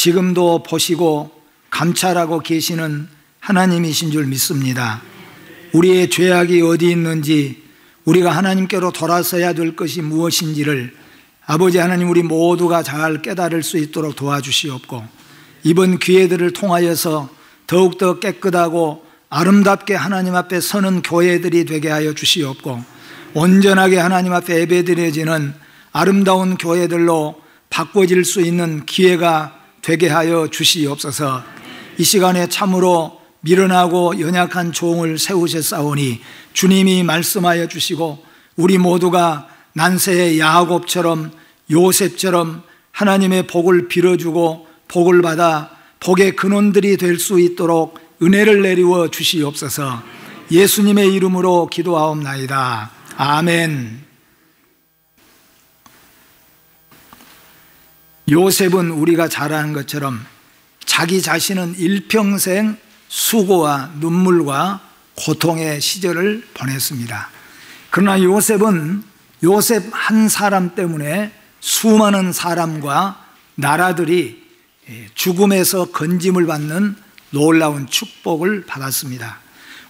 지금도 보시고 감찰하고 계시는 하나님이신 줄 믿습니다. 우리의 죄악이 어디 있는지, 우리가 하나님께로 돌아서야 될 것이 무엇인지를 아버지 하나님, 우리 모두가 잘 깨달을 수 있도록 도와주시옵고, 이번 기회들을 통하여서 더욱더 깨끗하고 아름답게 하나님 앞에 서는 교회들이 되게 하여 주시옵고, 온전하게 하나님 앞에 예배드려지는 아름다운 교회들로 바꿔질 수 있는 기회가 되게 하여 주시옵소서. 이 시간에 참으로 미련하고 연약한 종을 세우셨사오니 주님이 말씀하여 주시고, 우리 모두가 난세의 야곱처럼, 요셉처럼 하나님의 복을 빌어주고 복을 받아 복의 근원들이 될 수 있도록 은혜를 내리워 주시옵소서. 예수님의 이름으로 기도하옵나이다. 아멘. 요셉은 우리가 잘 아는 것처럼 자기 자신은 일평생 수고와 눈물과 고통의 시절을 보냈습니다. 그러나 요셉은 요셉 한 사람 때문에 수많은 사람과 나라들이 죽음에서 건짐을 받는 놀라운 축복을 받았습니다.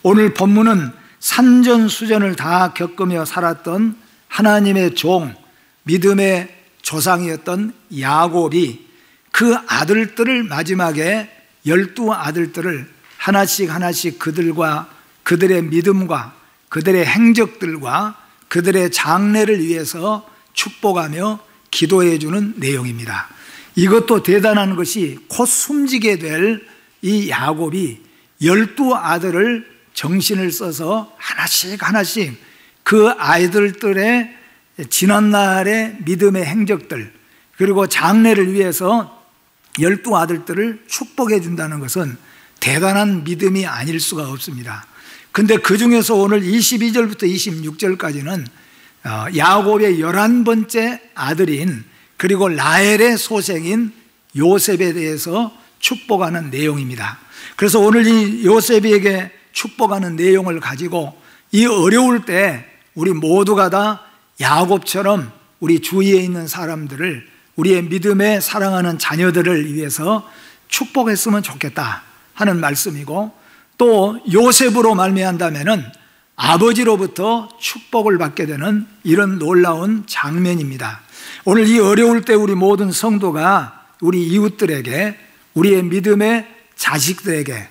오늘 본문은 산전수전을 다 겪으며 살았던 하나님의 종, 믿음의 조상이었던 야곱이 그 아들들을, 마지막에 12아들들을 하나씩 그들과 그들의 믿음과 그들의 행적들과 그들의 장래를 위해서 축복하며 기도해 주는 내용입니다. 이것도 대단한 것이, 곧 숨지게 될 이 야곱이 12아들을 정신을 써서 하나씩 그 아이들의 지난날의 믿음의 행적들, 그리고 장래를 위해서 12아들들을 축복해 준다는 것은 대단한 믿음이 아닐 수가 없습니다. 근데 그 중에서 오늘 22절부터 26절까지는 야곱의 11번째 아들인, 그리고 라헬의 소생인 요셉에 대해서 축복하는 내용입니다. 그래서 오늘 이 요셉에게 축복하는 내용을 가지고 이 어려울 때 우리 모두가 다 야곱처럼 우리 주위에 있는 사람들을, 우리의 믿음에 사랑하는 자녀들을 위해서 축복했으면 좋겠다 하는 말씀이고, 또 요셉으로 말미암다면은 아버지로부터 축복을 받게 되는 이런 놀라운 장면입니다. 오늘 이 어려울 때 우리 모든 성도가 우리 이웃들에게, 우리의 믿음의 자식들에게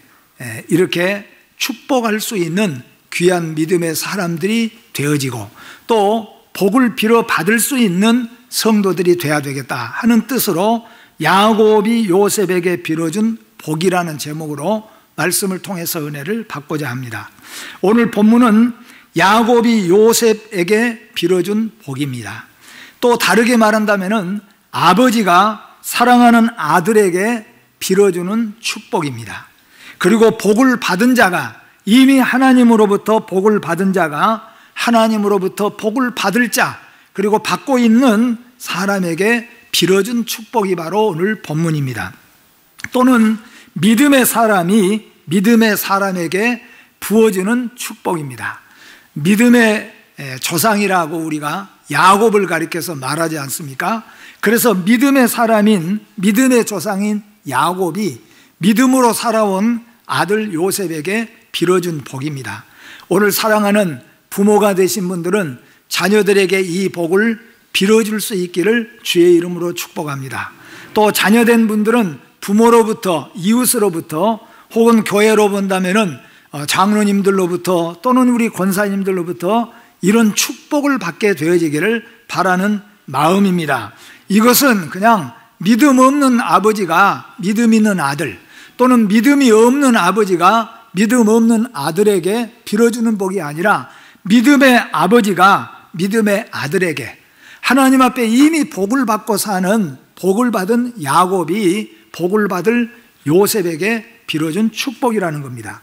이렇게 축복할 수 있는 귀한 믿음의 사람들이 되어지고, 또 복을 빌어 받을 수 있는 성도들이 되어야 되겠다 하는 뜻으로 야곱이 요셉에게 빌어준 복이라는 제목으로 말씀을 통해서 은혜를 받고자 합니다. 오늘 본문은 야곱이 요셉에게 빌어준 복입니다. 또 다르게 말한다면 아버지가 사랑하는 아들에게 빌어주는 축복입니다. 그리고 복을 받은 자가, 이미 하나님으로부터 복을 받은 자가 하나님으로부터 복을 받을 자, 그리고 받고 있는 사람에게 빌어준 축복이 바로 오늘 본문입니다. 또는 믿음의 사람이 믿음의 사람에게 부어주는 축복입니다. 믿음의 조상이라고 우리가 야곱을 가리켜서 말하지 않습니까? 그래서 믿음의 사람인, 믿음의 조상인 야곱이 믿음으로 살아온 아들 요셉에게 빌어준 복입니다. 오늘 사랑하는 부모가 되신 분들은 자녀들에게 이 복을 빌어줄 수 있기를 주의 이름으로 축복합니다. 또 자녀된 분들은 부모로부터, 이웃으로부터, 혹은 교회로 본다면은 장로님들로부터, 또는 우리 권사님들로부터 이런 축복을 받게 되어지기를 바라는 마음입니다. 이것은 그냥 믿음 없는 아버지가 믿음 있는 아들, 또는 믿음이 없는 아버지가 믿음 없는 아들에게 빌어주는 복이 아니라, 믿음의 아버지가 믿음의 아들에게, 하나님 앞에 이미 복을 받고 사는, 복을 받은 야곱이 복을 받을 요셉에게 빌어준 축복이라는 겁니다.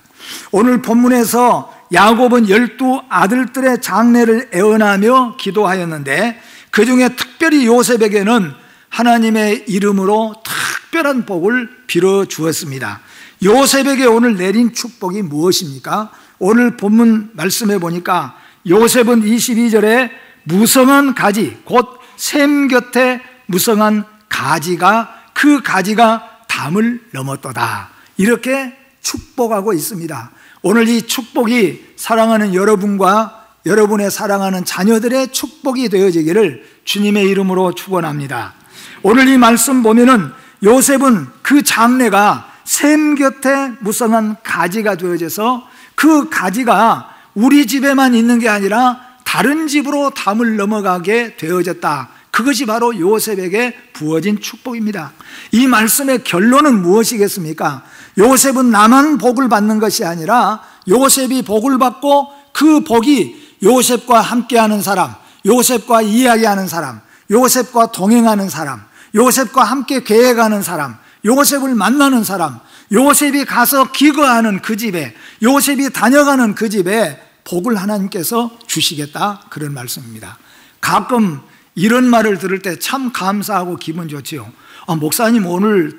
오늘 본문에서 야곱은 12아들들의 장래를 애원하며 기도하였는데, 그 중에 특별히 요셉에게는 하나님의 이름으로 특별한 복을 빌어 주었습니다. 요셉에게 오늘 내린 축복이 무엇입니까? 오늘 본문 말씀해 보니까 요셉은 22절에 무성한 가지, 곧 샘 곁에 무성한 가지가, 그 가지가 담을 넘었도다. 이렇게 축복하고 있습니다. 오늘 이 축복이 사랑하는 여러분과 여러분의 사랑하는 자녀들의 축복이 되어지기를 주님의 이름으로 축원합니다. 오늘 이 말씀 보면은 요셉은 그 장래가 셈 곁에 무성한 가지가 되어져서 그 가지가 우리 집에만 있는 게 아니라 다른 집으로 담을 넘어가게 되어졌다. 그것이 바로 요셉에게 부어진 축복입니다. 이 말씀의 결론은 무엇이겠습니까? 요셉은 나만 복을 받는 것이 아니라 요셉이 복을 받고 그 복이 요셉과 함께하는 사람, 요셉과 이야기하는 사람, 요셉과 동행하는 사람, 요셉과 함께 계획하는 사람, 요셉을 만나는 사람, 요셉이 가서 기거하는 그 집에, 요셉이 다녀가는 그 집에 복을 하나님께서 주시겠다, 그런 말씀입니다. 가끔 이런 말을 들을 때 참 감사하고 기분 좋지요. 목사님 오늘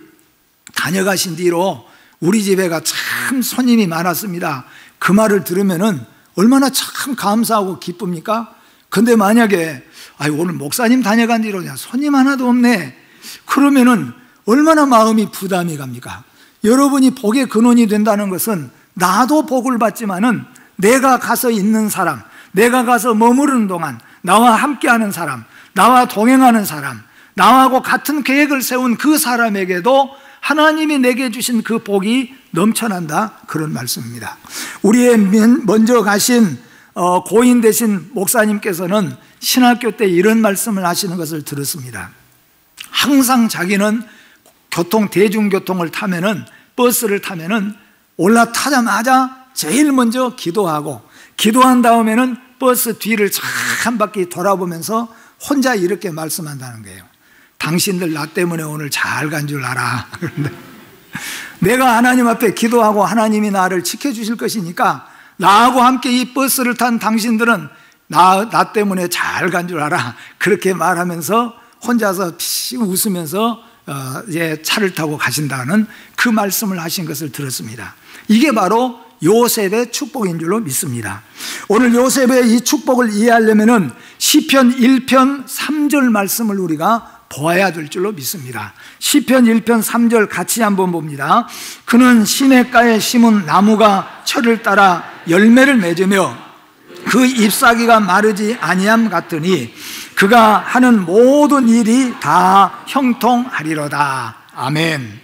다녀가신 뒤로 우리 집에가 참 손님이 많았습니다. 그 말을 들으면은 얼마나 참 감사하고 기쁩니까? 근데 만약에 오늘 목사님 다녀간 뒤로 손님 하나도 없네, 그러면은 얼마나 마음이 부담이 갑니까? 여러분이 복의 근원이 된다는 것은 나도 복을 받지만은 내가 가서 있는 사람, 내가 가서 머무르는 동안 나와 함께하는 사람, 나와 동행하는 사람, 나하고 같은 계획을 세운 그 사람에게도 하나님이 내게 주신 그 복이 넘쳐난다, 그런 말씀입니다. 우리의 먼저 가신 고인 되신 목사님께서는 신학교 때 이런 말씀을 하시는 것을 들었습니다. 항상 자기는 대중교통을 타면은, 버스를 타면은 올라타자마자 제일 먼저 기도하고, 기도한 다음에는 버스 뒤를 한 바퀴 돌아보면서 혼자 이렇게 말씀한다는 거예요. 당신들 나 때문에 오늘 잘 간 줄 알아. 내가 하나님 앞에 기도하고 하나님이 나를 지켜주실 것이니까 나하고 함께 이 버스를 탄 당신들은 나 때문에 잘 간 줄 알아. 그렇게 말하면서 혼자서 피 웃으면서 이제 차를 타고 가신다는 그 말씀을 하신 것을 들었습니다. 이게 바로 요셉의 축복인 줄로 믿습니다. 오늘 요셉의 이 축복을 이해하려면은 시편 1편 3절 말씀을 우리가 보아야 될 줄로 믿습니다. 시편 1편 3절 같이 한번 봅니다. 그는 시냇가에 심은 나무가 철을 따라 열매를 맺으며 그 잎사귀가 마르지 아니함 같으니 그가 하는 모든 일이 다 형통하리로다. 아멘.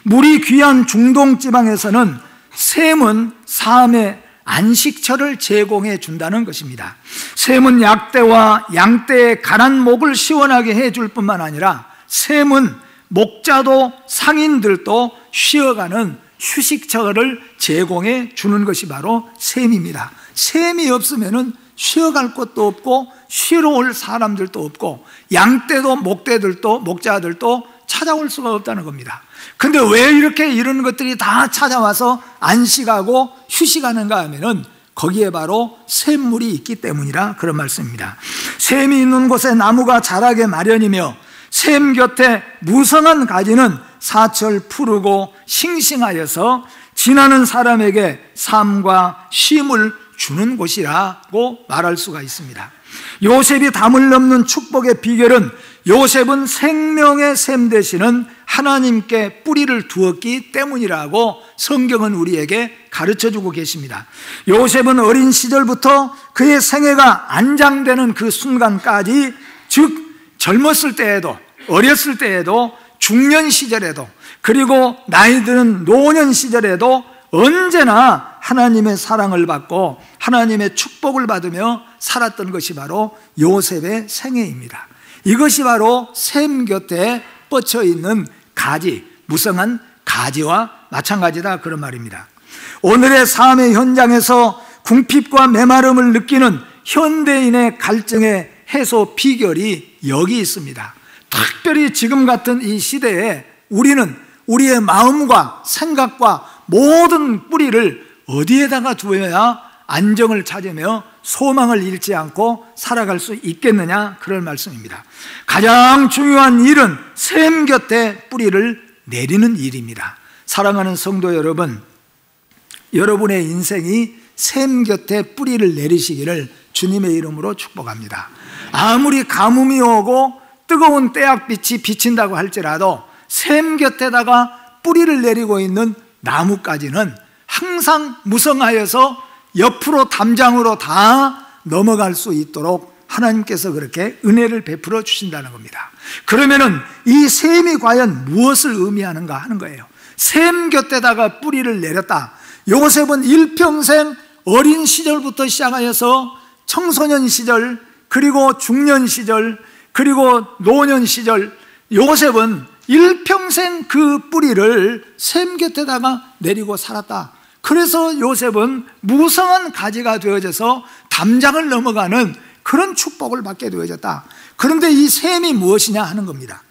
물이 귀한 중동 지방에서는 셈은 사암의 안식처를 제공해 준다는 것입니다. 셈은 약대와 양떼의 가난 목을 시원하게 해줄 뿐만 아니라 셈은 목자도 상인들도 쉬어가는 휴식처를 제공해 주는 것이 바로 셈입니다. 셈이 없으면은 쉬어갈 곳도 없고 쉬러 올 사람들도 없고 양떼도 목자들도 찾아올 수가 없다는 겁니다. 근데 왜 이렇게 이런 것들이 다 찾아와서 안식하고 휴식하는가 하면은 거기에 바로 샘물이 있기 때문이라 그런 말씀입니다. 샘이 있는 곳에 나무가 자라게 마련이며 샘 곁에 무성한 가지는 사철 푸르고 싱싱하여서 지나는 사람에게 삶과 쉼을 주는 곳이라고 말할 수가 있습니다. 요셉이 담을 넘는 축복의 비결은 요셉은 생명의 샘 되시는 하나님께 뿌리를 두었기 때문이라고 성경은 우리에게 가르쳐주고 계십니다. 요셉은 어린 시절부터 그의 생애가 안장되는 그 순간까지, 즉 젊었을 때에도, 어렸을 때에도, 중년 시절에도, 그리고 나이 드는 노년 시절에도 언제나 하나님의 사랑을 받고 하나님의 축복을 받으며 살았던 것이 바로 요셉의 생애입니다. 이것이 바로 셈 곁에 뻗쳐 있는 가지, 무성한 가지와 마찬가지다, 그런 말입니다. 오늘의 삶의 현장에서 궁핍과 메마름을 느끼는 현대인의 갈증의 해소 비결이 여기 있습니다. 특별히 지금 같은 이 시대에 우리는 우리의 마음과 생각과 모든 뿌리를 어디에다가 두어야 안정을 찾으며 소망을 잃지 않고 살아갈 수 있겠느냐, 그런 말씀입니다. 가장 중요한 일은 셈 곁에 뿌리를 내리는 일입니다. 사랑하는 성도 여러분, 여러분의 인생이 셈 곁에 뿌리를 내리시기를 주님의 이름으로 축복합니다. 아무리 가뭄이 오고 뜨거운 태양빛이 비친다고 할지라도 셈 곁에다가 뿌리를 내리고 있는 나무까지는 항상 무성하여서 옆으로 담장으로 다 넘어갈 수 있도록 하나님께서 그렇게 은혜를 베풀어 주신다는 겁니다. 그러면은 이 셈이 과연 무엇을 의미하는가 하는 거예요. 셈 곁에다가 뿌리를 내렸다. 요셉은 일평생 어린 시절부터 시작하여서 청소년 시절, 그리고 중년 시절, 그리고 노년 시절, 요셉은 일평생 그 뿌리를 셈 곁에다가 내리고 살았다. 그래서 요셉은 무성한 가지가 되어져서 담장을 넘어가는 그런 축복을 받게 되어졌다. 그런데 이 셈이 무엇이냐 하는 겁니다.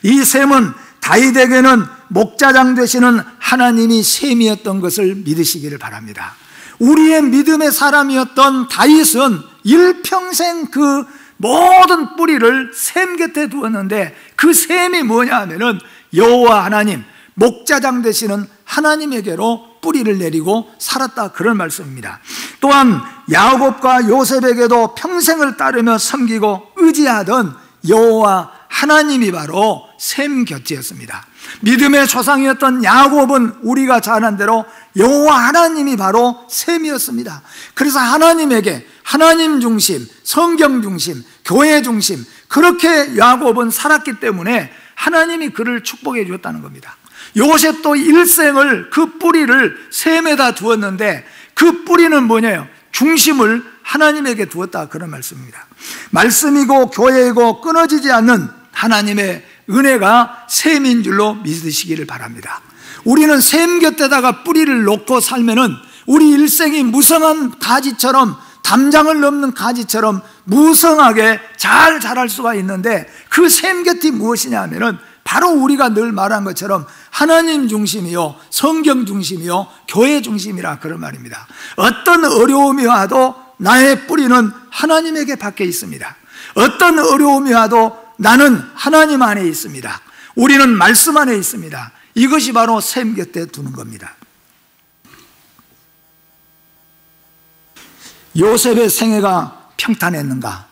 이 셈은 다윗에게는 목자장 되시는 하나님이 셈이었던 것을 믿으시기를 바랍니다. 우리의 믿음의 사람이었던 다윗은 일평생 그 모든 뿌리를 셈 곁에 두었는데 그 셈이 뭐냐 하면은 여호와 하나님, 목자장 되시는 하나님에게로 뿌리를 내리고 살았다, 그런 말씀입니다. 또한 야곱과 요셉에게도 평생을 따르며 섬기고 의지하던 여호와 하나님이 바로 셈 곁이었습니다. 믿음의 조상이었던 야곱은 우리가 잘 아는 대로 여호와 하나님이 바로 셈이었습니다. 그래서 하나님에게 하나님 중심, 성경 중심, 교회 중심, 그렇게 야곱은 살았기 때문에 하나님이 그를 축복해 주었다는 겁니다. 요셉도 일생을 그 뿌리를 셈에다 두었는데 그 뿌리는 뭐냐요? 중심을 하나님에게 두었다, 그런 말씀입니다. 말씀이고 교회이고 끊어지지 않는 하나님의 은혜가 셈인 줄로 믿으시기를 바랍니다. 우리는 셈 곁에다가 뿌리를 놓고 살면은 우리 일생이 무성한 가지처럼, 담장을 넘는 가지처럼 무성하게 잘 자랄 수가 있는데 그 셈 곁이 무엇이냐 하면은 바로 우리가 늘 말한 것처럼 하나님 중심이요, 성경 중심이요, 교회 중심이라, 그런 말입니다. 어떤 어려움이 와도 나의 뿌리는 하나님에게 밖에 있습니다. 어떤 어려움이 와도 나는 하나님 안에 있습니다. 우리는 말씀 안에 있습니다. 이것이 바로 셈 곁에 두는 겁니다. 요셉의 생애가 평탄했는가?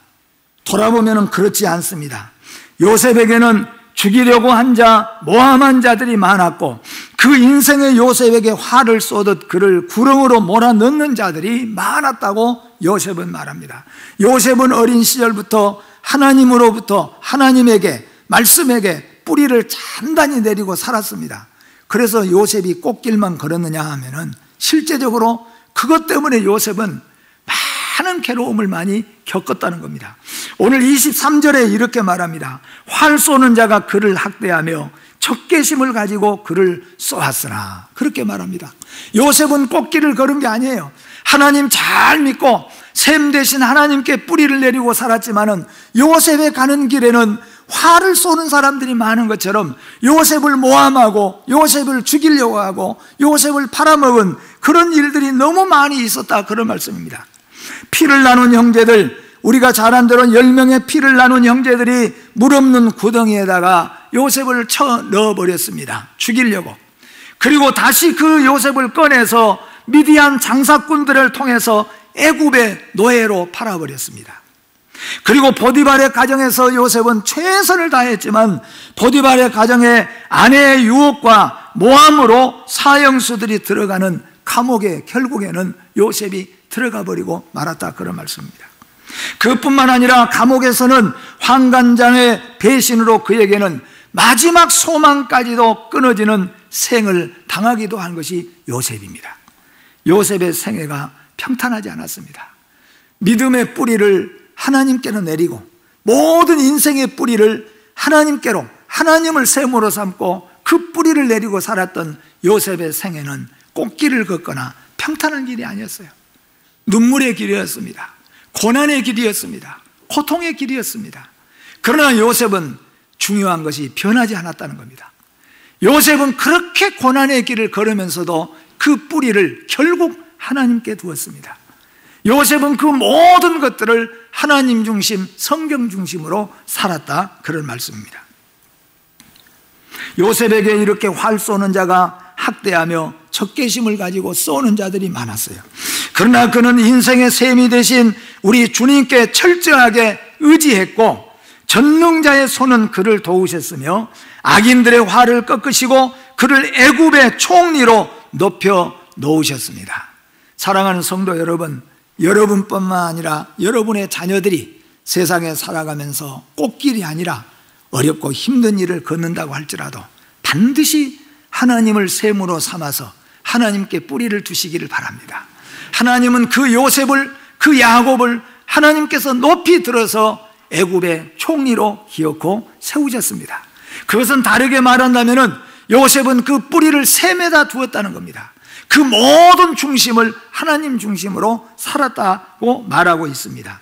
돌아보면 그렇지 않습니다. 요셉에게는 죽이려고 한 자, 모함한 자들이 많았고 그 인생의 요셉에게 화를 쏘듯 그를 구렁으로 몰아넣는 자들이 많았다고 요셉은 말합니다. 요셉은 어린 시절부터 하나님으로부터 하나님에게, 말씀에게 뿌리를 단단히 내리고 살았습니다. 그래서 요셉이 꽃길만 걸었느냐 하면은 실제적으로 그것 때문에 요셉은 많은 괴로움을 많이 겪었다는 겁니다. 오늘 23절에 이렇게 말합니다. 활 쏘는 자가 그를 학대하며 적개심을 가지고 그를 쏘았으나, 그렇게 말합니다. 요셉은 꽃길을 걸은 게 아니에요. 하나님 잘 믿고 셈 대신 하나님께 뿌리를 내리고 살았지만은 요셉의 가는 길에는 화를 쏘는 사람들이 많은 것처럼 요셉을 모함하고 요셉을 죽이려고 하고 요셉을 팔아먹은 그런 일들이 너무 많이 있었다, 그런 말씀입니다. 피를 나눈 형제들, 우리가 잘 안 대로 10명의 피를 나눈 형제들이 물 없는 구덩이에다가 요셉을 쳐 넣어버렸습니다. 죽이려고. 그리고 다시 그 요셉을 꺼내서 미디안 장사꾼들을 통해서 애굽의 노예로 팔아버렸습니다. 그리고 보디발의 가정에서 요셉은 최선을 다했지만 보디발의 가정에 아내의 유혹과 모함으로 사형수들이 들어가는 감옥에 결국에는 요셉이 들어가 버리고 말았다, 그런 말씀입니다. 그뿐만 아니라 감옥에서는 환관장의 배신으로 그에게는 마지막 소망까지도 끊어지는 생을 당하기도 한 것이 요셉입니다. 요셉의 생애가 평탄하지 않았습니다. 믿음의 뿌리를 하나님께로 내리고 모든 인생의 뿌리를 하나님께로, 하나님을 셈으로 삼고 그 뿌리를 내리고 살았던 요셉의 생애는 꽃길을 걷거나 평탄한 길이 아니었어요. 눈물의 길이었습니다. 고난의 길이었습니다. 고통의 길이었습니다. 그러나 요셉은 중요한 것이 변하지 않았다는 겁니다. 요셉은 그렇게 고난의 길을 걸으면서도 그 뿌리를 결국 하나님께 두었습니다. 요셉은 그 모든 것들을 하나님 중심, 성경 중심으로 살았다, 그런 말씀입니다. 요셉에게 이렇게 활 쏘는 자가 학대하며 적개심을 가지고 쏘는 자들이 많았어요. 그러나 그는 인생의 셈이 되신 우리 주님께 철저하게 의지했고 전능자의 손은 그를 도우셨으며 악인들의 화를 꺾으시고 그를 애굽의 총리로 높여 놓으셨습니다. 사랑하는 성도 여러분, 여러분뿐만 아니라 여러분의 자녀들이 세상에 살아가면서 꽃길이 아니라 어렵고 힘든 일을 걷는다고 할지라도 반드시 하나님을 샘으로 삼아서 하나님께 뿌리를 두시기를 바랍니다. 하나님은 그 요셉을, 그 야곱을 하나님께서 높이 들어서 애굽의 총리로 기어코 세우셨습니다. 그것은 다르게 말한다면 요셉은 그 뿌리를 샘에다 두었다는 겁니다. 그 모든 중심을 하나님 중심으로 살았다고 말하고 있습니다.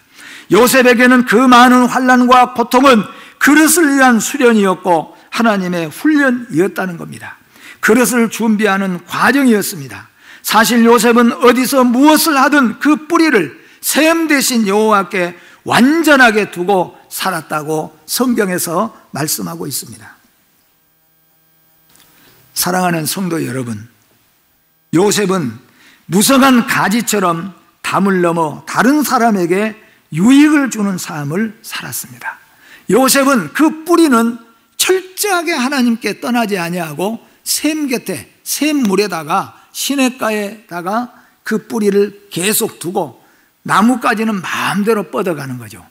요셉에게는 그 많은 환난과 고통은 그릇을 위한 수련이었고 하나님의 훈련이었다는 겁니다. 그릇을 준비하는 과정이었습니다. 사실 요셉은 어디서 무엇을 하든 그 뿌리를 샘 대신 여호와께 완전하게 두고 살았다고 성경에서 말씀하고 있습니다. 사랑하는 성도 여러분, 요셉은 무성한 가지처럼 담을 넘어 다른 사람에게 유익을 주는 삶을 살았습니다. 요셉은 그 뿌리는 철저하게 하나님께 떠나지 아니하고 샘 곁에, 샘물에다가 시냇가에다가 그 뿌리를 계속 두고 나뭇가지는 마음대로 뻗어가는 거죠.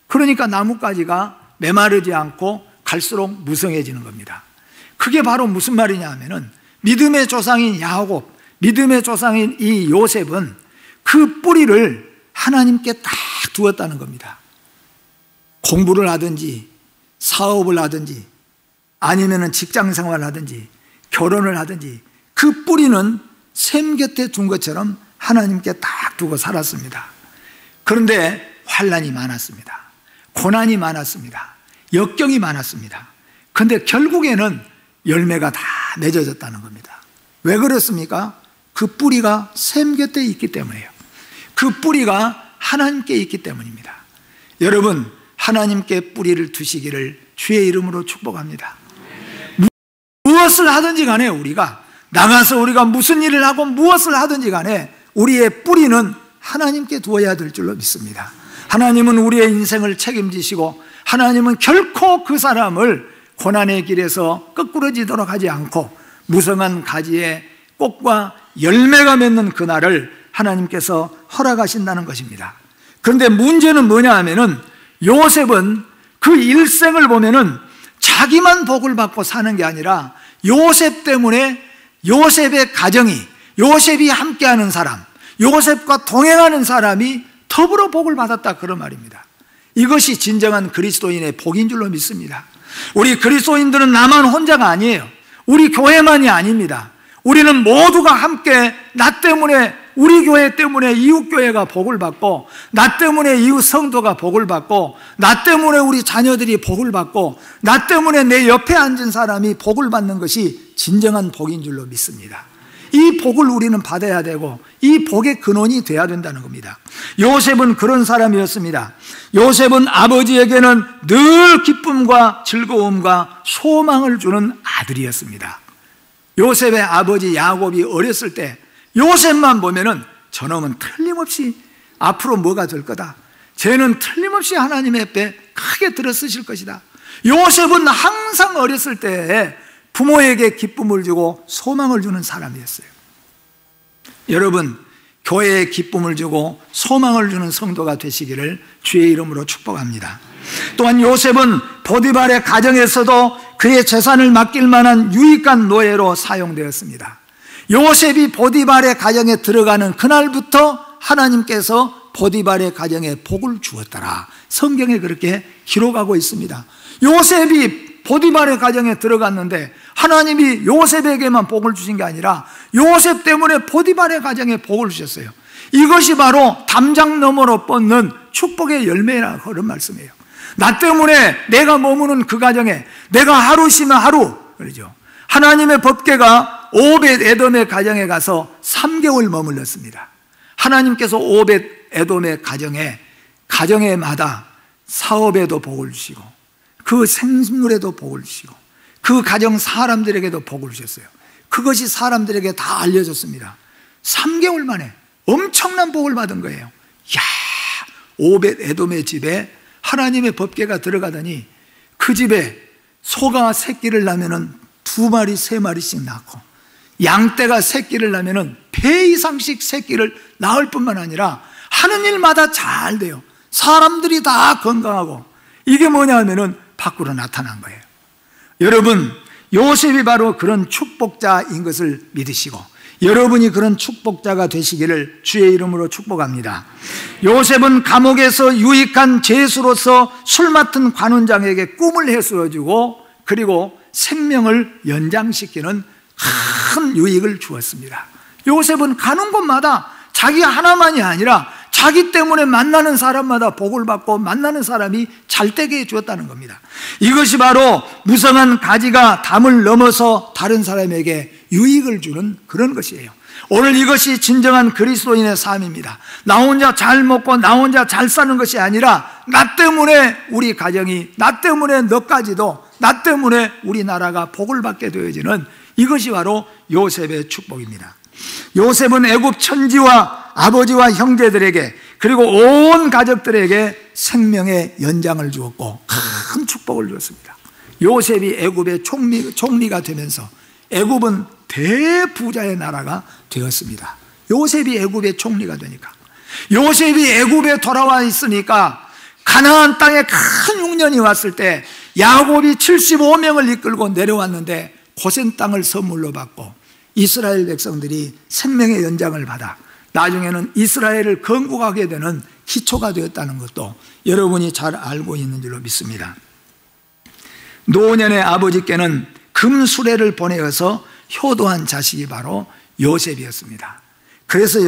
그러니까 나뭇가지가 메마르지 않고 갈수록 무성해지는 겁니다. 그게 바로 무슨 말이냐 하면은 믿음의 조상인 야곱, 믿음의 조상인 이 요셉은 그 뿌리를 하나님께 딱 두었다는 겁니다. 공부를 하든지 사업을 하든지 아니면은 직장 생활을 하든지 결혼을 하든지 그 뿌리는 샘 곁에 둔 것처럼 하나님께 딱 두고 살았습니다. 그런데 환난이 많았습니다. 고난이 많았습니다. 역경이 많았습니다. 그런데 결국에는 열매가 다 맺어졌다는 겁니다. 왜 그렇습니까? 그 뿌리가 샘 곁에 있기 때문이에요. 그 뿌리가 하나님께 있기 때문입니다. 여러분, 하나님께 뿌리를 두시기를 주의 이름으로 축복합니다. 무엇을 하든지 간에 우리가 나가서 우리가 무슨 일을 하고 무엇을 하든지 간에 우리의 뿌리는 하나님께 두어야 될 줄로 믿습니다. 하나님은 우리의 인생을 책임지시고 하나님은 결코 그 사람을 고난의 길에서 거꾸러지도록 하지 않고 무성한 가지에 꽃과 열매가 맺는 그날을 하나님께서 허락하신다는 것입니다. 그런데 문제는 뭐냐 하면은 요셉은 그 일생을 보면은 자기만 복을 받고 사는 게 아니라 요셉 때문에 요셉의 가정이, 요셉이 함께하는 사람, 요셉과 동행하는 사람이 더불어 복을 받았다, 그런 말입니다. 이것이 진정한 그리스도인의 복인 줄로 믿습니다. 우리 그리스도인들은 나만 혼자가 아니에요. 우리 교회만이 아닙니다. 우리는 모두가 함께 나 때문에, 우리 교회 때문에 이웃교회가 복을 받고, 나 때문에 이웃 성도가 복을 받고, 나 때문에 우리 자녀들이 복을 받고, 나 때문에 내 옆에 앉은 사람이 복을 받는 것이 진정한 복인 줄로 믿습니다. 이 복을 우리는 받아야 되고 이 복의 근원이 돼야 된다는 겁니다. 요셉은 그런 사람이었습니다. 요셉은 아버지에게는 늘 기쁨과 즐거움과 소망을 주는 아들이었습니다. 요셉의 아버지 야곱이 어렸을 때 요셉만 보면은 저놈은 틀림없이 앞으로 뭐가 될 거다, 쟤는 틀림없이 하나님의 배 크게 들어쓰실 것이다. 요셉은 항상 어렸을 때 부모에게 기쁨을 주고 소망을 주는 사람이었어요. 여러분, 교회에 기쁨을 주고 소망을 주는 성도가 되시기를 주의 이름으로 축복합니다. 또한 요셉은 보디발의 가정에서도 그의 재산을 맡길 만한 유익한 노예로 사용되었습니다. 요셉이 보디발의 가정에 들어가는 그날부터 하나님께서 보디발의 가정에 복을 주었더라, 성경에 그렇게 기록하고 있습니다. 요셉이 보디발의 가정에 들어갔는데 하나님이 요셉에게만 복을 주신 게 아니라 요셉 때문에 보디발의 가정에 복을 주셨어요. 이것이 바로 담장 너머로 뻗는 축복의 열매라, 그런 말씀이에요. 나 때문에 내가 머무는 그 가정에 내가 하루 쉬면 하루, 그러죠. 하나님의 법궤가 오벳 에돔의 가정에 가서 3개월 머물렀습니다. 하나님께서 오벳 에돔의 가정에마다 사업에도 복을 주시고 그 생물에도 복을 주시고 그 가정 사람들에게도 복을 주셨어요. 그것이 사람들에게 다 알려졌습니다. 3개월 만에 엄청난 복을 받은 거예요. 야, 오벳 에돔의 집에 하나님의 법궤가 들어가더니 그 집에 소가 새끼를 낳으면 2마리, 3마리씩 낳고, 양떼가 새끼를 낳으면 배 이상씩 새끼를 낳을 뿐만 아니라 하는 일마다 잘 돼요. 사람들이 다 건강하고. 이게 뭐냐 하면은 밖으로 나타난 거예요. 여러분, 요셉이 바로 그런 축복자인 것을 믿으시고 여러분이 그런 축복자가 되시기를 주의 이름으로 축복합니다. 요셉은 감옥에서 유익한 죄수로서 술 맡은 관원장에게 꿈을 해수어주고 그리고 생명을 연장시키는 큰 유익을 주었습니다. 요셉은 가는 곳마다 자기 하나만이 아니라 자기 때문에 만나는 사람마다 복을 받고 만나는 사람이 잘 되게 해주었다는 겁니다. 이것이 바로 무성한 가지가 담을 넘어서 다른 사람에게 유익을 주는 그런 것이에요. 오늘 이것이 진정한 그리스도인의 삶입니다. 나 혼자 잘 먹고 나 혼자 잘 사는 것이 아니라 나 때문에 우리 가정이, 나 때문에 너까지도, 나 때문에 우리나라가 복을 받게 되어지는 이것이 바로 요셉의 축복입니다. 요셉은 애굽 천지와 아버지와 형제들에게 그리고 온 가족들에게 생명의 연장을 주었고 큰 축복을 주었습니다. 요셉이 애굽의 총리가 되면서 애굽은 대부자의 나라가 되었습니다. 요셉이 애굽의 총리가 되니까, 요셉이 애굽에 돌아와 있으니까 가나안 땅에 큰 흉년이 왔을 때 야곱이 75명을 이끌고 내려왔는데 고센 땅을 선물로 받고 이스라엘 백성들이 생명의 연장을 받아 나중에는 이스라엘을 건국하게 되는 기초가 되었다는 것도 여러분이 잘 알고 있는 줄로 믿습니다. 노년의 아버지께는 금수레를 보내어서 효도한 자식이 바로 요셉이었습니다. 그래서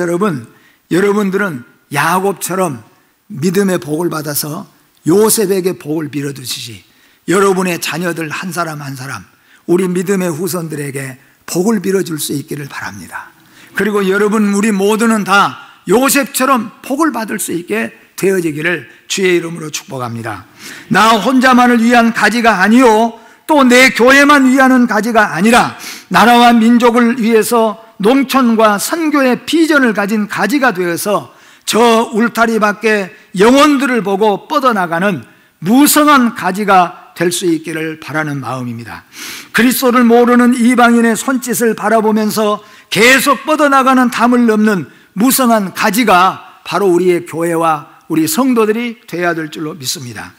여러분들은 야곱처럼 믿음의 복을 받아서 요셉에게 복을 빌어주시지, 여러분의 자녀들 한 사람 한 사람 우리 믿음의 후손들에게 복을 빌어줄 수 있기를 바랍니다. 그리고 여러분, 우리 모두는 다 요셉처럼 복을 받을 수 있게 되어지기를 주의 이름으로 축복합니다. 나 혼자만을 위한 가지가 아니요 또 내 교회만 위하는 가지가 아니라 나라와 민족을 위해서 농촌과 선교의 비전을 가진 가지가 되어서 저 울타리 밖에 영혼들을 보고 뻗어나가는 무성한 가지가 될 수 있기를 바라는 마음입니다. 그리스도를 모르는 이방인의 손짓을 바라보면서 계속 뻗어나가는 담을 넘는 무성한 가지가 바로 우리의 교회와 우리 성도들이 되어야 될 줄로 믿습니다.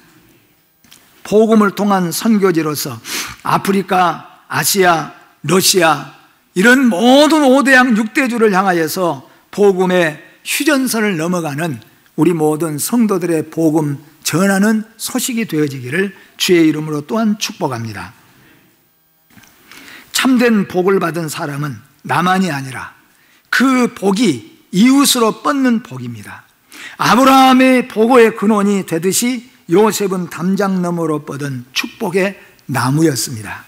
복음을 통한 선교지로서 아프리카, 아시아, 러시아 이런 모든 5대양 6대주를 향하여서 복음의 휴전선을 넘어가는 우리 모든 성도들의 복음 전하는 소식이 되어지기를 주의 이름으로 또한 축복합니다. 참된 복을 받은 사람은 나만이 아니라 그 복이 이웃으로 뻗는 복입니다. 아브라함의 보고의 근원이 되듯이 요셉은 담장 너머로 뻗은 축복의 나무였습니다.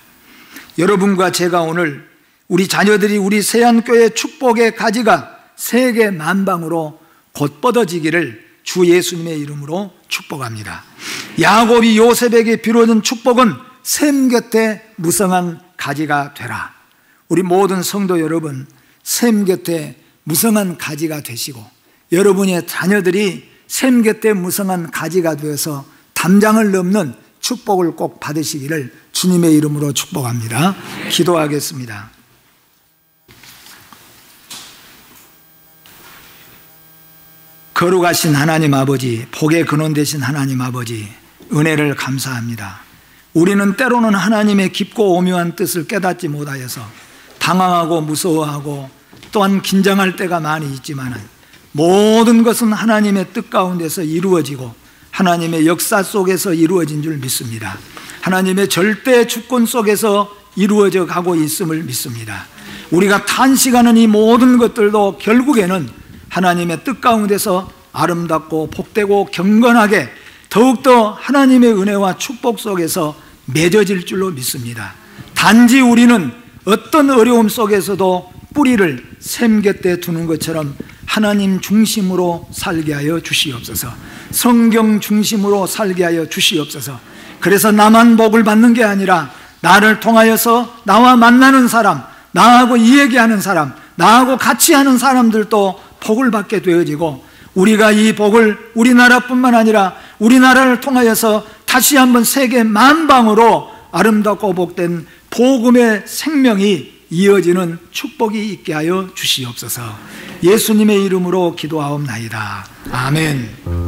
여러분과 제가 오늘 우리 자녀들이 우리 세안교회 축복의 가지가 세계 만방으로 곧 뻗어지기를 주 예수님의 이름으로 축복합니다. 야곱이 요셉에게 빌어준 축복은 샘 곁에 무성한 가지가 되라. 우리 모든 성도 여러분, 샘 곁에 무성한 가지가 되시고 여러분의 자녀들이 샘 곁에 무성한 가지가 되어서 담장을 넘는 축복을 꼭 받으시기를 주님의 이름으로 축복합니다. 기도하겠습니다. 거룩하신 하나님 아버지, 복의 근원 되신 하나님 아버지, 은혜를 감사합니다. 우리는 때로는 하나님의 깊고 오묘한 뜻을 깨닫지 못하여서 당황하고 무서워하고 또한 긴장할 때가 많이 있지만 모든 것은 하나님의 뜻 가운데서 이루어지고 하나님의 역사 속에서 이루어진 줄 믿습니다. 하나님의 절대 주권 속에서 이루어져 가고 있음을 믿습니다. 우리가 탄식하는 이 모든 것들도 결국에는 하나님의 뜻 가운데서 아름답고 복되고 경건하게 더욱더 하나님의 은혜와 축복 속에서 맺어질 줄로 믿습니다. 단지 우리는 어떤 어려움 속에서도 뿌리를 샘 곁에 두는 것처럼 하나님 중심으로 살게 하여 주시옵소서. 성경 중심으로 살게 하여 주시옵소서. 그래서 나만 복을 받는 게 아니라 나를 통하여서 나와 만나는 사람, 나하고 이야기하는 사람, 나하고 같이 하는 사람들도 복을 받게 되어지고 우리가 이 복을 우리나라뿐만 아니라 우리나라를 통하여서 다시 한번 세계 만방으로 아름답고 복된 복음의 생명이 이어지는 축복이 있게 하여 주시옵소서. 예수님의 이름으로 기도하옵나이다. 아멘.